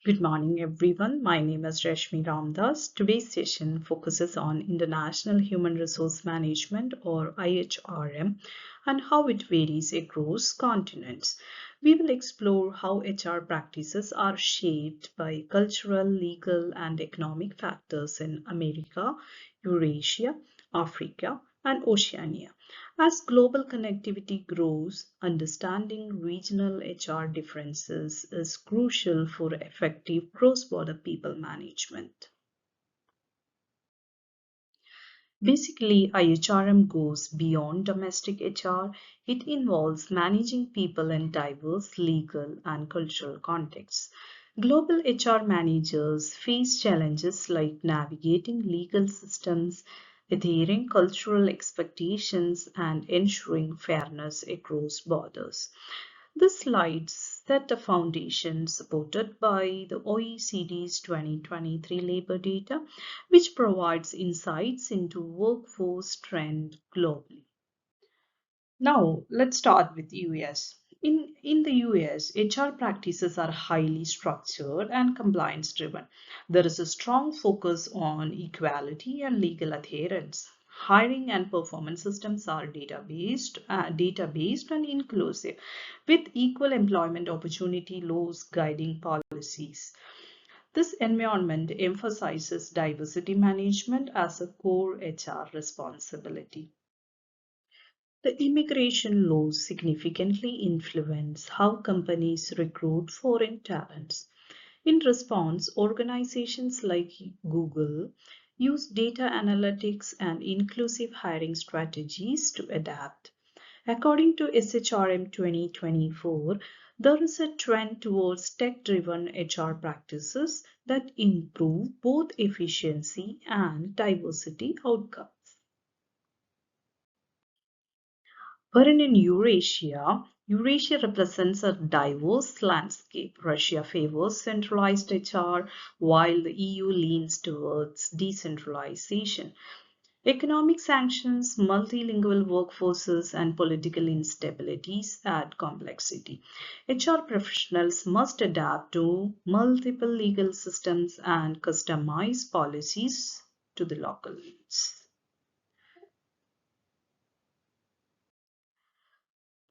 Good morning, everyone. My name is Rashmi Ramdas. Today's session focuses on International Human Resource Management or IHRM and how it varies across continents. We will explore how HR practices are shaped by cultural, legal, and economic factors in America, Eurasia, Africa, and Oceania. As global connectivity grows, understanding regional HR differences is crucial for effective cross-border people management. Basically, IHRM goes beyond domestic HR. It involves managing people in diverse legal and cultural contexts. Global HR managers face challenges like navigating legal systems, adhering cultural expectations, and ensuring fairness across borders. The slides set a foundation supported by the OECD's 2023 labor data, which provides insights into workforce trend globally. Now, let's start with US. In the US, HR practices are highly structured and compliance driven. There is a strong focus on equality and legal adherence. Hiring and performance systems are data-based and inclusive, with equal employment opportunity laws guiding policies. This environment emphasizes diversity management as a core HR responsibility. The immigration laws significantly influence how companies recruit foreign talents. In response, organizations like Google use data analytics and inclusive hiring strategies to adapt. According to SHRM 2024, there is a trend towards tech-driven HR practices that improve both efficiency and diversity outcomes. Wherein in Eurasia represents a diverse landscape. Russia favors centralized HR, while the EU leans towards decentralization. Economic sanctions, multilingual workforces, and political instabilities add complexity. HR professionals must adapt to multiple legal systems and customize policies to the local needs.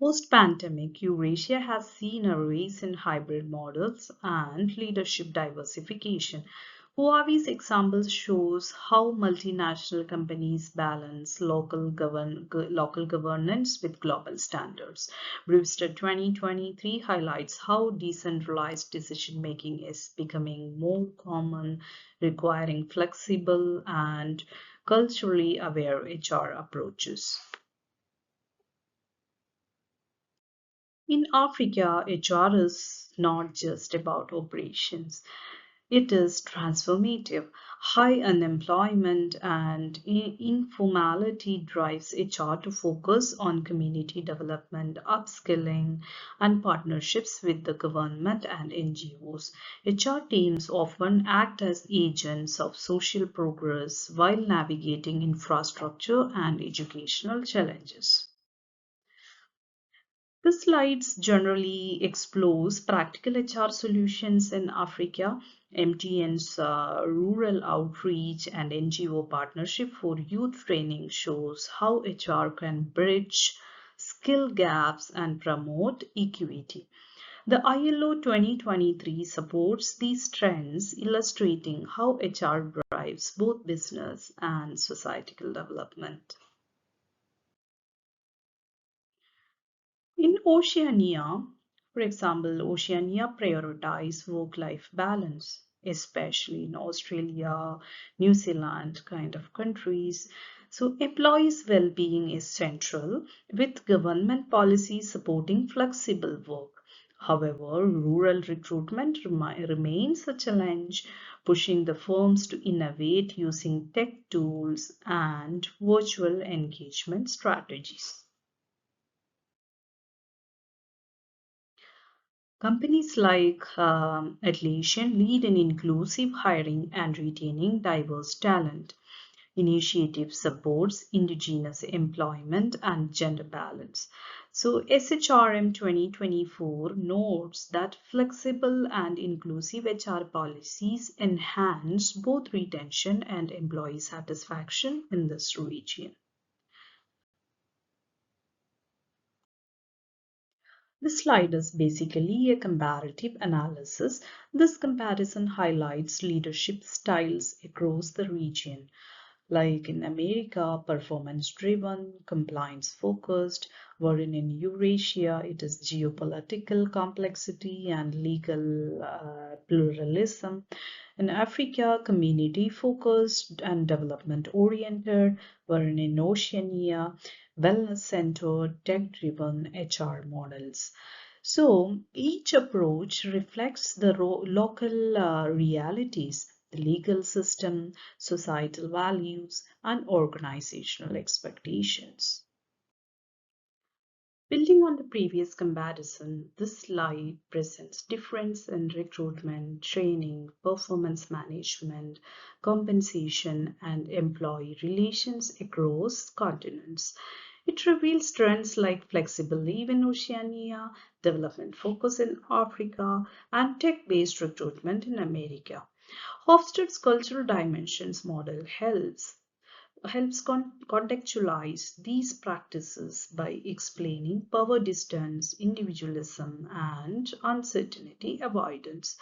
Post-pandemic, Eurasia has seen a rise in hybrid models and leadership diversification. Huawei's example shows how multinational companies balance local governance with global standards. Brewster 2023 highlights how decentralized decision-making is becoming more common, requiring flexible and culturally aware HR approaches. In Africa, HR is not just about operations. It is transformative. High unemployment and informality drives HR to focus on community development, upskilling, and partnerships with the government and NGOs. HR teams often act as agents of social progress while navigating infrastructure and educational challenges. The slides generally explores practical HR solutions in Africa, MTN's rural outreach and NGO partnership for youth training shows how HR can bridge skill gaps and promote equity. The ILO 2023 supports these trends, illustrating how HR drives both business and societal development. In Oceania, for example, Oceania prioritizes work-life balance, especially in Australia, New Zealand kind of countries. So employees' well-being is central, with government policies supporting flexible work. However, rural recruitment remains a challenge, pushing the firms to innovate using tech tools and virtual engagement strategies. Companies like Atlassian lead in inclusive hiring and retaining diverse talent. Initiative supports indigenous employment and gender balance. So SHRM 2024 notes that flexible and inclusive HR policies enhance both retention and employee satisfaction in this region. This slide is basically a comparative analysis. This comparison highlights leadership styles across the region. Like in America, performance driven, compliance focused, wherein in Eurasia it is geopolitical complexity and legal pluralism. In Africa, community focused and development oriented, wherein in Oceania, wellness centered, tech driven HR models. So each approach reflects the local realities, the legal system, societal values, and organizational expectations. Building on the previous comparison, this slide presents difference in recruitment, training, performance management, compensation, and employee relations across continents. It reveals trends like flexible leave in Oceania, development focus in Africa, and tech-based recruitment in America. Hofstede's cultural dimensions model helps contextualize these practices by explaining power distance, individualism, and uncertainty avoidance.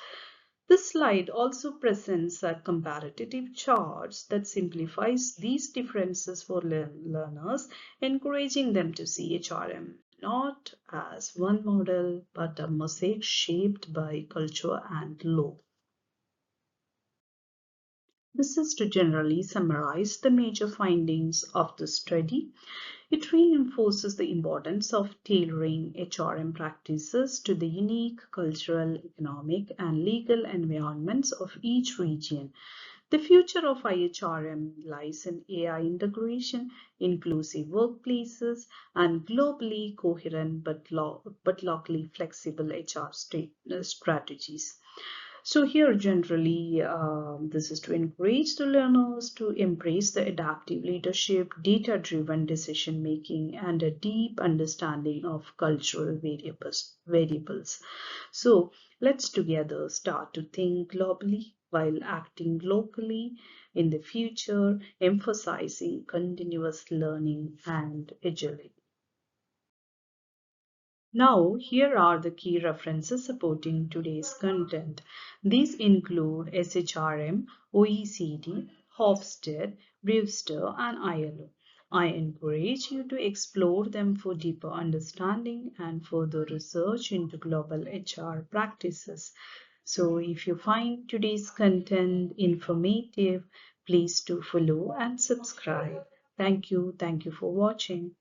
This slide also presents a comparative charts that simplifies these differences for learners, encouraging them to see HRM not as one model but a mosaic shaped by culture and law. This is to generally summarize the major findings of the study. It reinforces the importance of tailoring HRM practices to the unique cultural, economic, and legal environments of each region. The future of IHRM lies in AI integration, inclusive workplaces, and globally coherent but locally flexible HR strategies. So here generally this is to encourage the learners to embrace the adaptive leadership, data-driven decision making, and a deep understanding of cultural variables. So let's together start to think globally while acting locally in the future, emphasizing continuous learning and agility. Now, here are the key references supporting today's content. These include SHRM, OECD, Hofstede, Brewster, and ILO. I encourage you to explore them for deeper understanding and further research into global HR practices. So, if you find today's content informative, please do follow and subscribe. Thank you. Thank you for watching.